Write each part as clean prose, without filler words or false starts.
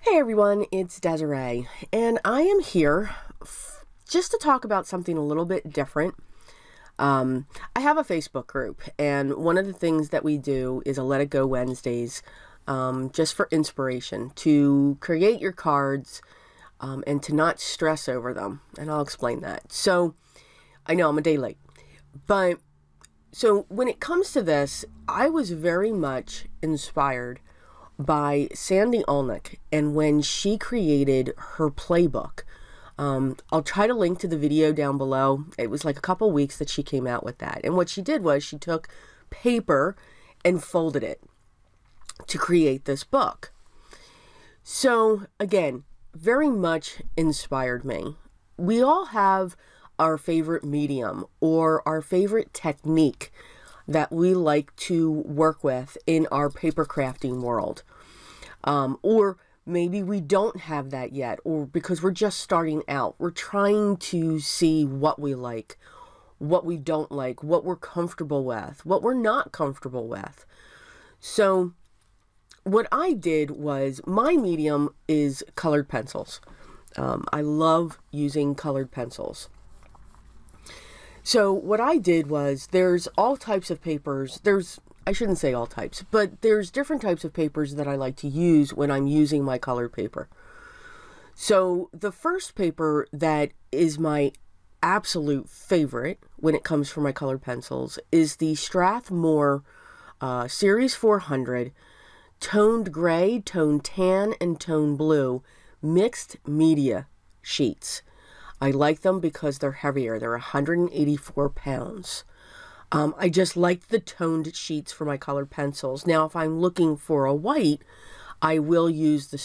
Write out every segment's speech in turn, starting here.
Hey everyone, it's Desiree, and I am here just to talk about something a little bit different. I have a Facebook group, and one of the things that we do is a Let It Go Wednesdays, just for inspiration, to create your cards, and to not stress over them, and I'll explain that. So, I know I'm a day late, but, so when it comes to this, I was very much inspired by Sandy Allnock, and when she created her playbook. I'll try to link to the video down below. It was like a couple weeks that she came out with that. And what she did was she took paper and folded it to create this book. So again, very much inspired me. We all have our favorite medium or our favorite technique that we like to work with in our paper crafting world. Or maybe we don't have that yet, or because we're just starting out. We're trying to see what we like, what we don't like, what we're comfortable with, what we're not comfortable with. So what I did was, my medium is colored pencils. I love using colored pencils. So what I did was, there's all types of papers. I shouldn't say all types, but there's different types of papers that I like to use when I'm using my colored paper. So the first paper that is my absolute favorite when it comes for my colored pencils is the Strathmore Series 400 toned gray, toned tan, and toned blue mixed media sheets. I like them because they're heavier. They're 184 pounds. I just like the toned sheets for my colored pencils. Now, if I'm looking for a white, I will use the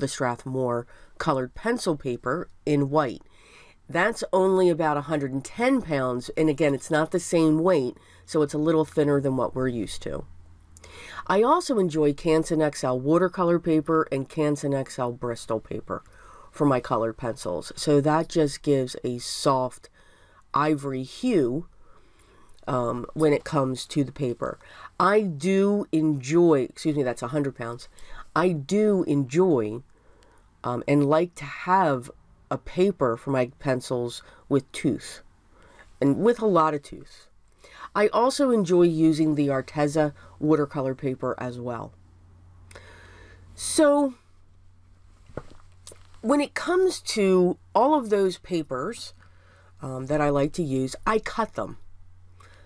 Strathmore colored pencil paper in white. That's only about 110 pounds, and again, it's not the same weight, so it's a little thinner than what we're used to. I also enjoy Canson XL watercolor paper and Canson XL Bristol paper for my colored pencils. So that just gives a soft ivory hue when it comes to the paper. I do enjoy, excuse me, that's 100 pounds. I do enjoy and like to have a paper for my pencils with tooth, and with a lot of tooth. I also enjoy using the Arteza watercolor paper as well. So when it comes to all of those papers that I like to use, I cut them.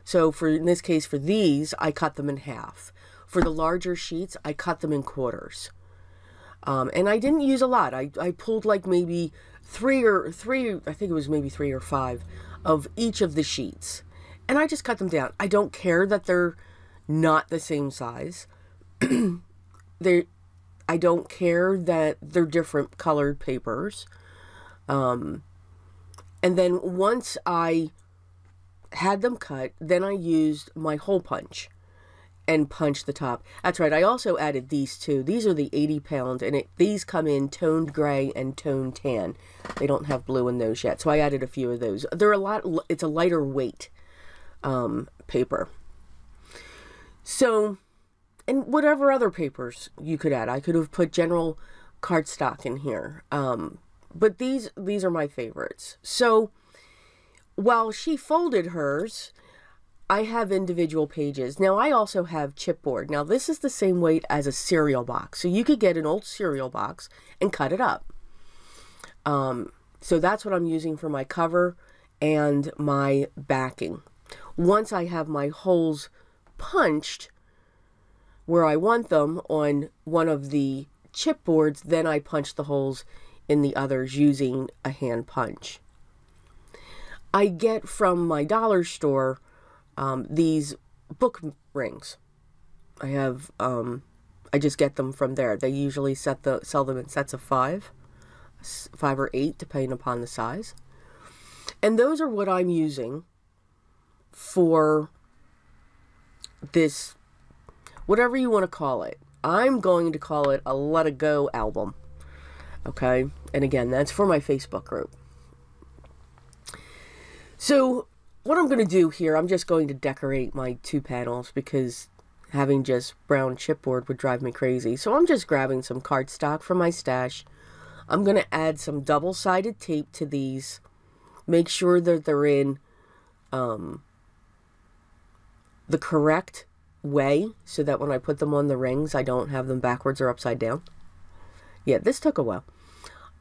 So in this case, for these, I cut them in half. For the larger sheets, I cut them in quarters. And I didn't use a lot. I pulled like maybe three, I think it was maybe 3 or 5 of each of the sheets. And I just cut them down. I don't care that they're not the same size. I don't care that they're different colored papers. And then once I had them cut, then I used my hole punch and punched the top. That's right, I also added these two. These are the 80 pound, and these come in toned gray and toned tan. They don't have blue in those yet, so I added a few of those. It's a lighter weight paper. So, and whatever other papers you could add. I could have put general cardstock in here. But these are my favorites. So while she folded hers, I have individual pages. Now I also have chipboard. Now this is the same weight as a cereal box. So you could get an old cereal box and cut it up. So that's what I'm using for my cover and my backing. Once I have my holes punched where I want them on one of the chipboards, then I punch the holes in the others using a hand punch. I get from my dollar store these book rings. I just get them from there. They usually sell them in sets of 5 or 8, depending upon the size. And those are what I'm using for this, whatever you want to call it. I'm going to call it a Let It Go album. Okay? And again, that's for my Facebook group. So what I'm going to do here, I'm just going to decorate my 2 panels because Having just brown chipboard would drive me crazy. So I'm just grabbing some cardstock from my stash. I'm going to add some double-sided tape to these. Make sure that they're in the correct way so that when I put them on the rings, I don't have them backwards or upside down. Yeah, this took a while.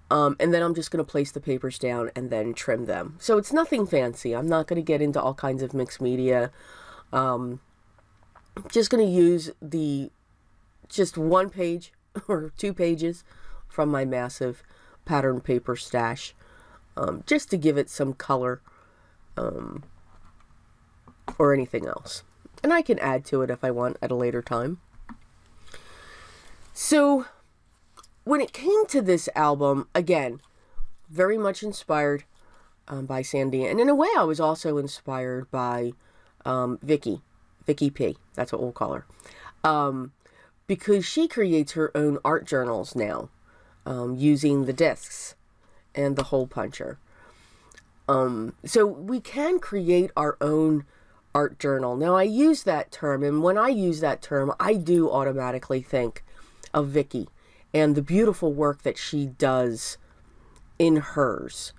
And then I'm just going to place the papers down and then trim them. So it's nothing fancy. I'm not going to get into all kinds of mixed media. Just going to use just one page or 2 pages from my massive pattern paper stash, just to give it some color, or anything else. And I can add to it if I want at a later time. So when it came to this album, again, very much inspired by Sandy. And in a way, I was also inspired by Vicky P. That's what we'll call her. Because she creates her own art journals now, using the discs and the hole puncher. So we can create our own art journal. Now, I use that term, and when I use that term, I do automatically think of Vicky and the beautiful work that she does in hers.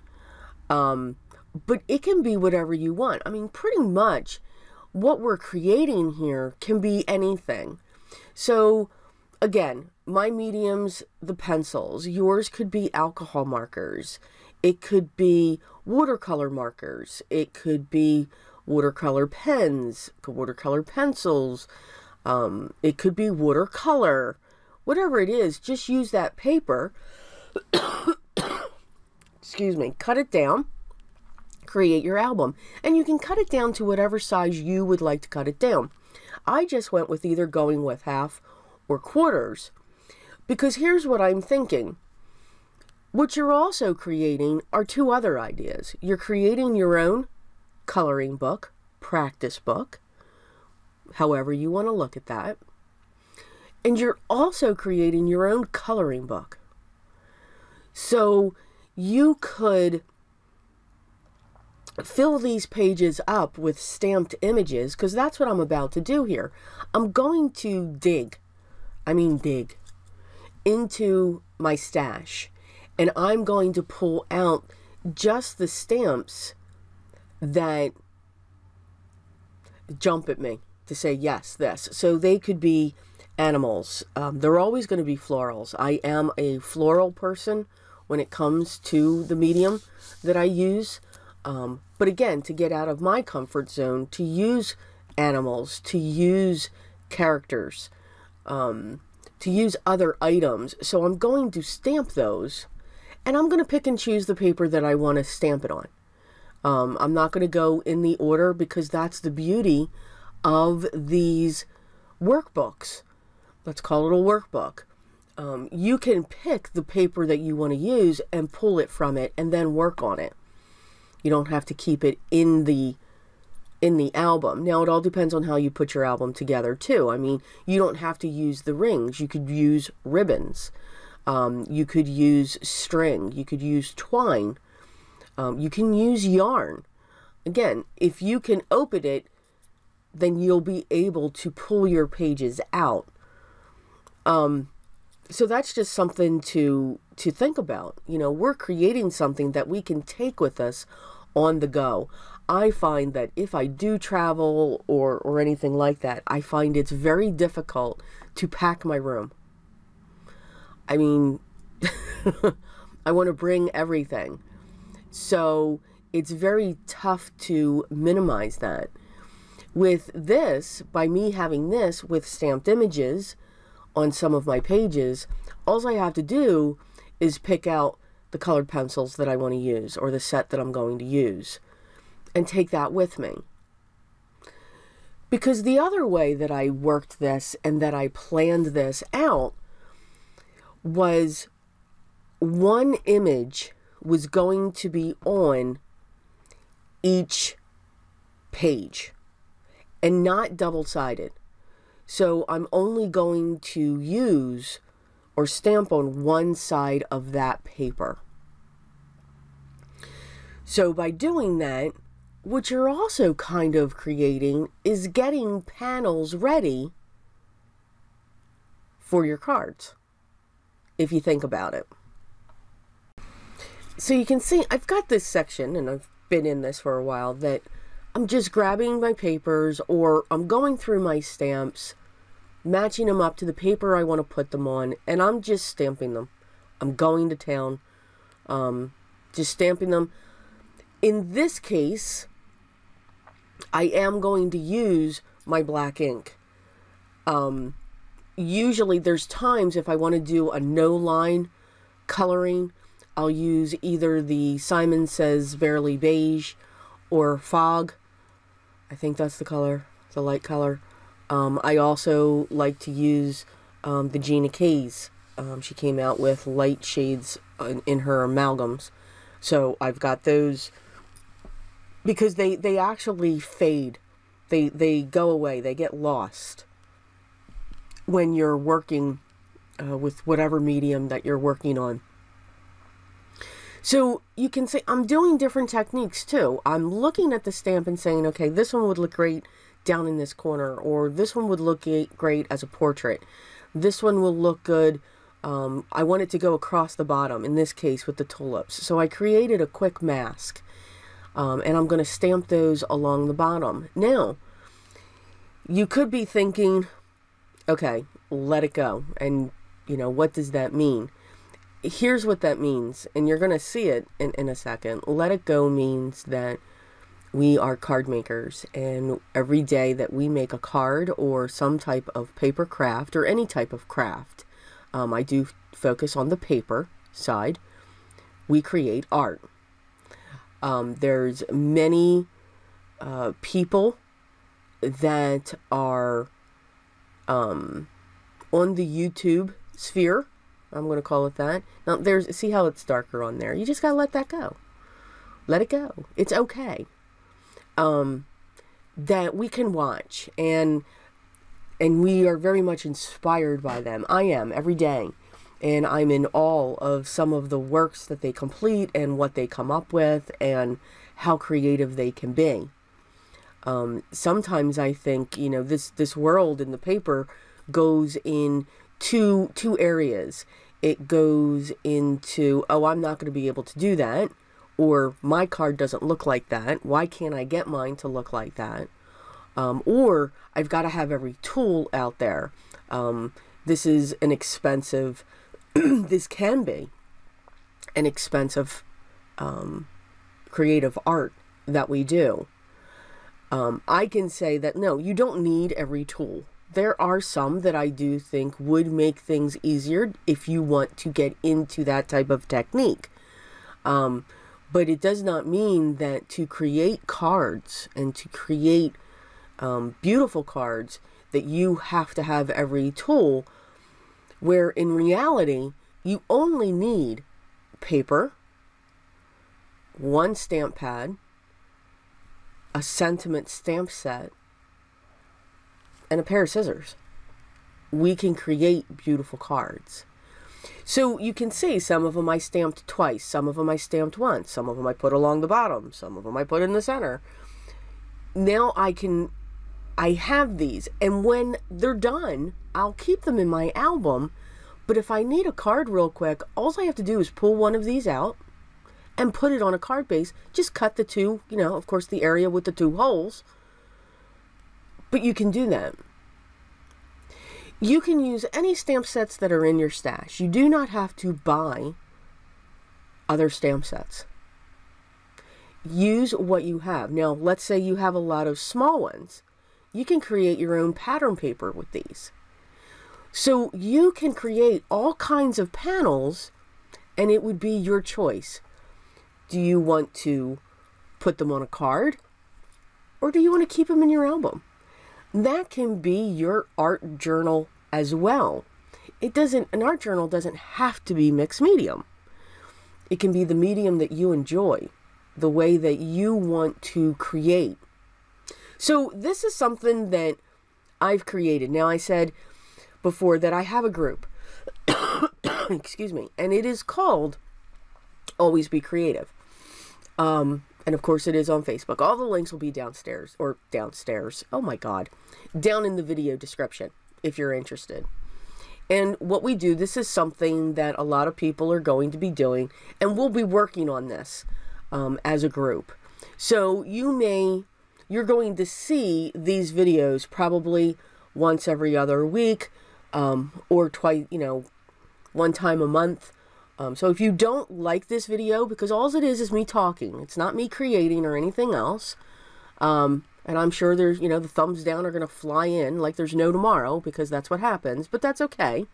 But it can be whatever you want. I mean, pretty much what we're creating here can be anything. So, again, my mediums, the pencils. Yours could be alcohol markers. It could be watercolor markers. It could be watercolor pens, watercolor pencils. It could be watercolor. Whatever it is, just use that paper, excuse me, cut it down, create your album. And you can cut it down to whatever size you would like to cut it down. I just went with either going with half or quarters, because here's what I'm thinking. What you're also creating are 2 other ideas. You're creating your own coloring book, practice book, however you want to look at that. And you're also creating your own coloring book. So you could fill these pages up with stamped images, because that's what I'm about to do here. I'm going to dig into my stash, and I'm going to pull out just the stamps that jump at me to say, yes, this. So they could be animals. They're always going to be florals. I am a floral person when it comes to the medium that I use. But again, to get out of my comfort zone, to use animals, to use characters, to use other items. So I'm going to stamp those, and I'm going to pick and choose the paper that I want to stamp it on. I'm not going to go in the order, because that's the beauty of these workbooks. Let's call it a workbook. You can pick the paper that you want to use and pull it from it and then work on it. You don't have to keep it in the album. Now, it all depends on how you put your album together too. I mean, you don't have to use the rings. You could use ribbons. You could use string. You could use twine. You can use yarn. Again, if you can open it, then you'll be able to pull your pages out. So that's just something to think about. You know, we're creating something that we can take with us on the go. I find that if I do travel or anything like that, I find it's very difficult to pack my room. I mean, I want to bring everything. So it's very tough to minimize that. With this, by me having this with stamped images on some of my pages, all I have to do is pick out the colored pencils that I want to use, or the set that I'm going to use, and take that with me. Because the other way that I worked this and that I planned this out was one image was going to be on each page and not double-sided. So I'm only going to use or stamp on one side of that paper. So by doing that, what you're also kind of creating is getting panels ready for your cards, if you think about it. So you can see I've got this section, and I've been in this for a while, that I'm just grabbing my papers, or I'm going through my stamps, matching them up to the paper I want to put them on, and I'm just stamping them. I'm going to town, just stamping them. In this case, I am going to use my black ink. Usually there's times if I want to do a no line coloring, I'll use either the Simon Says Barely Beige or Fog. I think that's the color, the light color. I also like to use the Gina K's. She came out with light shades in her amalgams. So I've got those because they actually fade. They go away. They get lost when you're working with whatever medium that you're working on. So you can say, I'm doing different techniques too. I'm looking at the stamp and saying, okay, this one would look great down in this corner, or this one would look great as a portrait. This one will look good. I want it to go across the bottom, in this case with the tulips. So I created a quick mask, and I'm going to stamp those along the bottom. Now, you could be thinking, okay, let it go. And, you know, what does that mean? Here's what that means, and you're going to see it in a second. Let it go means that we are card makers, and every day that we make a card or some type of paper craft or any type of craft, I do focus on the paper side, we create art. There's many people that are on the YouTube sphere, I'm going to call it that. Now, see how it's darker on there. You just got to let that go. Let it go. It's okay. That we can watch, and we are very much inspired by them. I am, every day. And I'm in awe of some of the works that they complete and what they come up with and how creative they can be. Sometimes I think, you know, this world in the paper goes in two areas. It goes into, oh, I'm not going to be able to do that, or my card doesn't look like that. Why can't I get mine to look like that? Or I've got to have every tool out there. This is an expensive, this can be an expensive creative art that we do. I can say that, no, you don't need every tool. There are some that I do think would make things easier if you want to get into that type of technique. But it does not mean that to create cards and to create beautiful cards that you have to have every tool, where in reality you only need paper, one stamp pad, a sentiment stamp set, and a pair of scissors. We can create beautiful cards. So you can see some of them I stamped twice, some of them I stamped once, some of them I put along the bottom, some of them I put in the center. Now I have these, and when they're done, I'll keep them in my album. But if I need a card real quick, all I have to do is pull one of these out and put it on a card base. Just cut the two, you know, of course the area with the two holes. But you can do that. You can use any stamp sets that are in your stash. You do not have to buy other stamp sets. Use what you have. Now, let's say you have a lot of small ones. You can create your own pattern paper with these. So you can create all kinds of panels, and it would be your choice. Do you want to put them on a card, or do you want to keep them in your album? That can be your art journal as well. An art journal doesn't have to be mixed medium. It can be the medium that you enjoy, the way that you want to create. So this is something that I've created. Now, I said before that I have a group, excuse me, and it is called Always Be Creative. And of course it is on Facebook. All the links will be downstairs, oh my God, down in the video description if you're interested. And what we do, this is something that a lot of people are going to be doing, and we'll be working on this as a group. So you're going to see these videos probably once every other week, or twice, one time a month. So if you don't like this video, because all it is me talking, it's not me creating or anything else. And I'm sure there's, the thumbs down are going to fly in like there's no tomorrow, because that's what happens, but that's okay.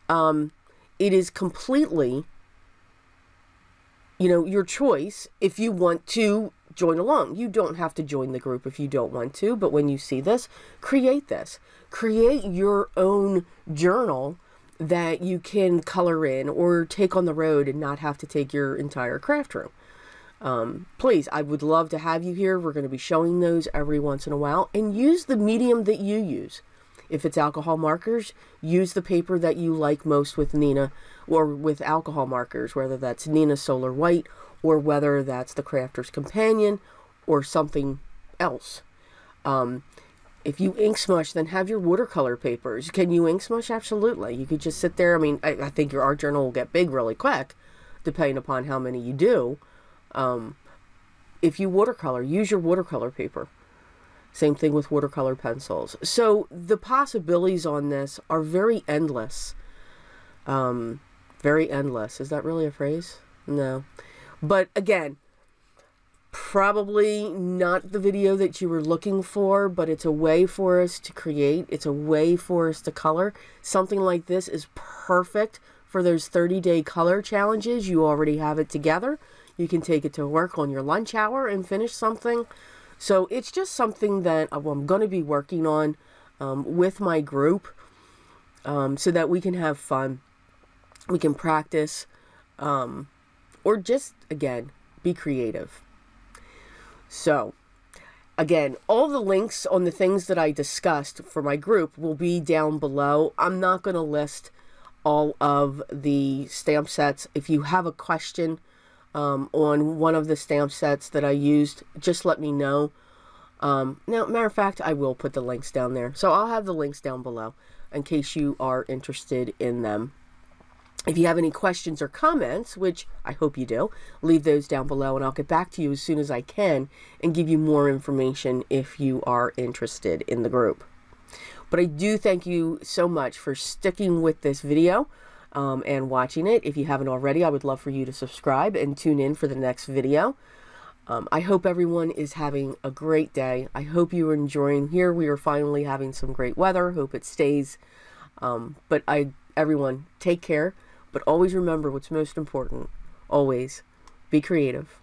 It is completely, your choice if you want to join along. You don't have to join the group if you don't want to, but when you see this. Create your own journal that you can color in or take on the road and not have to take your entire craft room. Please, I would love to have you here. We're going to be showing those every once in a while, and use the medium that you use. If it's alcohol markers, use the paper that you like most with Neenah, or with alcohol markers, whether that's Neenah Solar White, or whether that's the Crafter's Companion, or something else. If you ink smush, then have your watercolor papers. Can you ink smush? Absolutely. You could just sit there. I mean, I think your art journal will get big really quick, depending upon how many you do. If you watercolor, use your watercolor paper. Same thing with watercolor pencils. So the possibilities on this are very endless. Very endless. Is that really a phrase? No. But again, probably not the video that you were looking for, but it's a way for us to create. It's a way for us to color. Something like this is perfect for those 30-day color challenges. You already have it together. You can take it to work on your lunch hour and finish something. So it's just something that I'm going to be working on with my group, so that we can have fun. We can practice, or just, again, be creative. So, again, all the links on the things that I discussed for my group will be down below. I'm not going to list all of the stamp sets. If you have a question on one of the stamp sets that I used, just let me know. Now, matter of fact, I will put the links down there. So I'll have the links down below in case you are interested in them. If you have any questions or comments, which I hope you do, leave those down below, and I'll get back to you as soon as I can and give you more information if you are interested in the group. But I do thank you so much for sticking with this video and watching it. If you haven't already, I would love for you to subscribe and tune in for the next video. I hope everyone is having a great day. I hope you are enjoying. Here we are finally having some great weather. Hope it stays. But everyone, take care. But always remember what's most important. Always be creative.